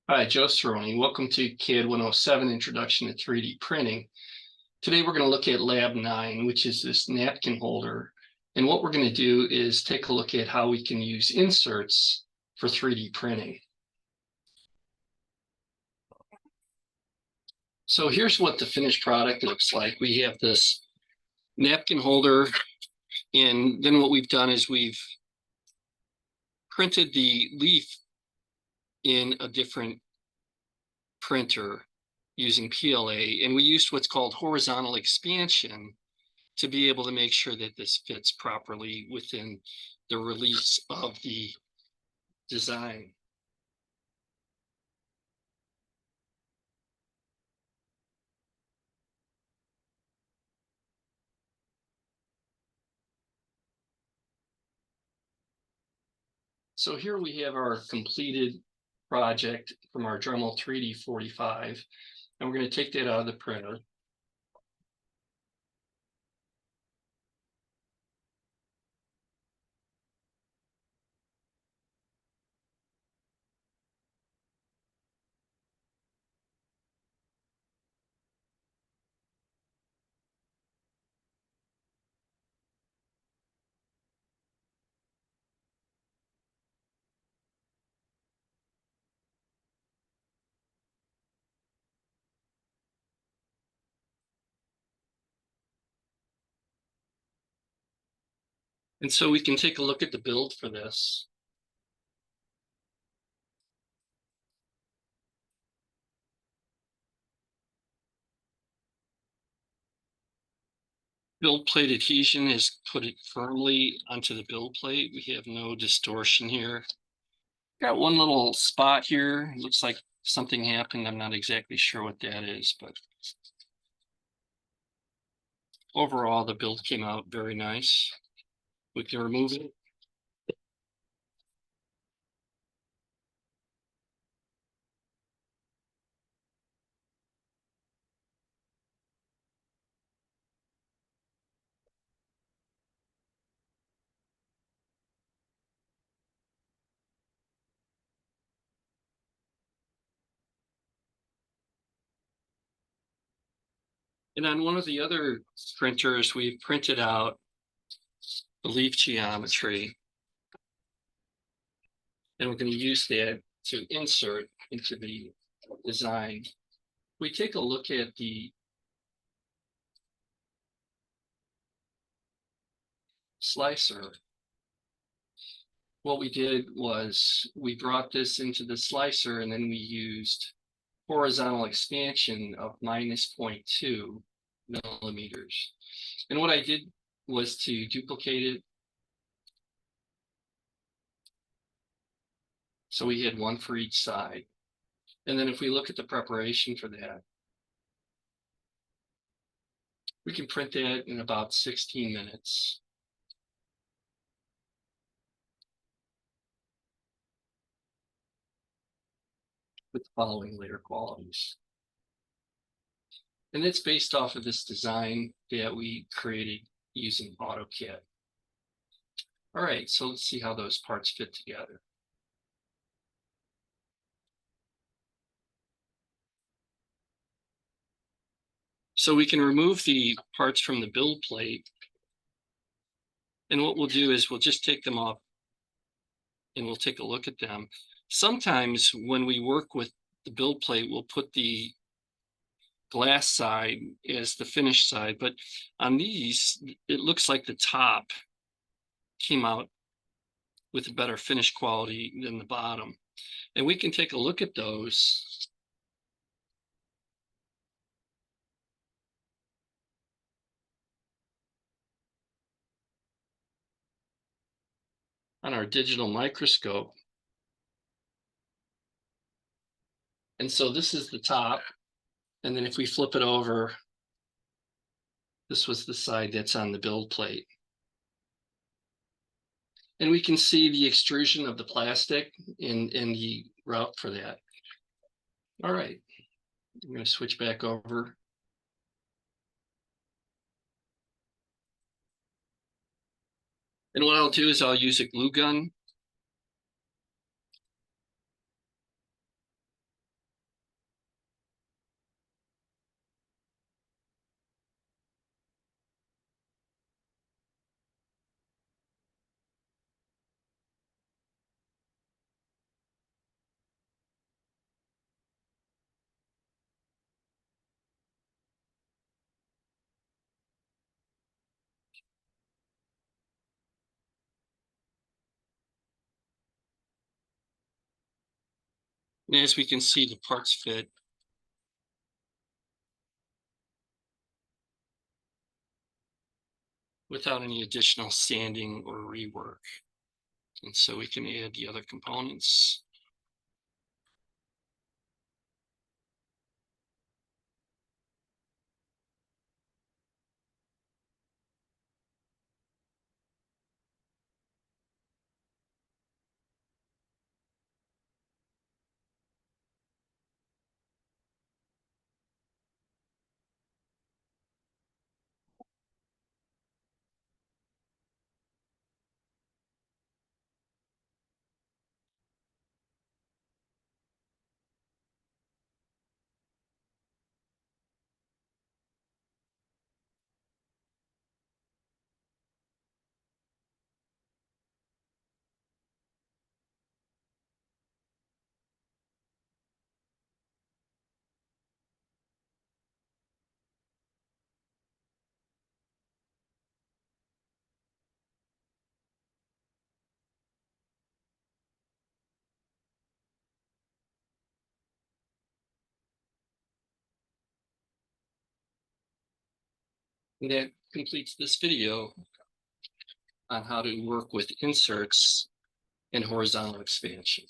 Hi, Joe Cerrone. Welcome to CAD 107 Introduction to 3D Printing. Today we're going to look at Lab 9, which is this napkin holder. And what we're going to do is take a look at how we can use inserts for 3D printing. So here's what the finished product looks like. We have this napkin holder, and then what we've done is we've printed the leaf in a different printer using PLA, and we used what's called horizontal expansion to be able to make sure that this fits properly within the release of the design. So here we have our completed project from our Dremel 3D 45, and we're going to take that out of the printer. And so we can take a look at the build for this. Build plate adhesion has put it firmly onto the build plate. We have no distortion here. Got one little spot here. It looks like something happened. I'm not exactly sure what that is, but overall the build came out very nice. We can remove it. And on one of the other printers, we've printed out the leaf geometry. And we're going to use that to insert into the design. We take a look at the slicer. What we did was we brought this into the slicer, and then we used horizontal expansion of -0.2 millimeters. And what I did was to duplicate it. So we had one for each side. And then if we look at the preparation for that, we can print that in about 16 minutes. With the following layer qualities. And it's based off of this design that we created using AutoCAD. All right, so let's see how those parts fit together. So we can remove the parts from the build plate. And what we'll do is we'll just take them off and we'll take a look at them. Sometimes when we work with the build plate, we'll put the glass side as the finished side, but on these, it looks like the top came out with a better finish quality than the bottom. And we can take a look at those. On our digital microscope. And so this is the top. And then if we flip it over, this was the side that's on the build plate. And we can see the extrusion of the plastic in the route for that. All right, I'm going to switch back over. And what I'll do is I'll use a glue gun. And as we can see, the parts fit. Without any additional sanding or rework. And so we can add the other components. And that completes this video on how to work with inserts and horizontal expansion.